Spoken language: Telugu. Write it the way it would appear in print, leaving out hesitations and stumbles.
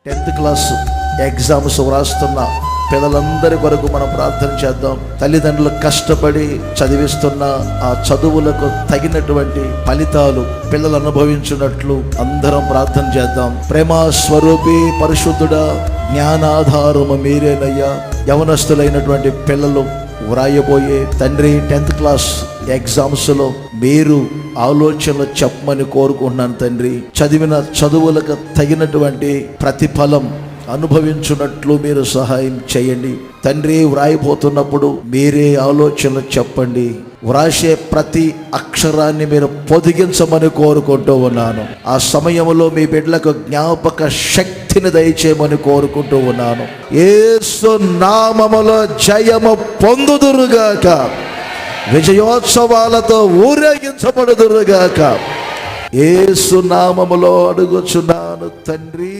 10th క్లాస్ ఎగ్జామ్స్ వ్రాస్తున్న పిల్లలందరి కొరకు మనం ప్రార్థన చేద్దాం. తల్లిదండ్రులు కష్టపడి చదివిస్తున్న ఆ చదువులకు తగినటువంటి ఫలితాలు పిల్లలు అనుభవించినట్లు అందరం ప్రార్థన చేద్దాం. ప్రేమ స్వరూపి పరిశుద్ధుడా, జ్ఞానాధారము మీరేనయ్యా. యవనస్తులైనటువంటి పిల్లలు వ్రాయబోయే తండ్రి 10th క్లాస్ ఎగ్జామ్స్లో మీరు ఆలోచనలు చెప్పమని కోరుకుంటున్నాను తండ్రి. చదివిన చదువులకు తగినటువంటి ప్రతిఫలం అనుభవించున్నట్లు మీరు సహాయం చేయండి తండ్రి. వ్రాయిపోతున్నప్పుడు మీరే ఆలోచనలు చెప్పండి. వ్రాసే ప్రతి అక్షరాన్ని మీరు పొదిగించమని కోరుకుంటూ ఉన్నాను. ఆ సమయంలో మీ బిడ్డలకు జ్ఞాపక శక్తిని దయచేయమని కోరుకుంటూ ఉన్నాను. యేసు నామములో జయము పొందుదురుగాక, విజయోత్సవాలతో ఊరేగించబడుదురుగాక. యేసు నామములో అడుగుచున్నాను తండ్రి.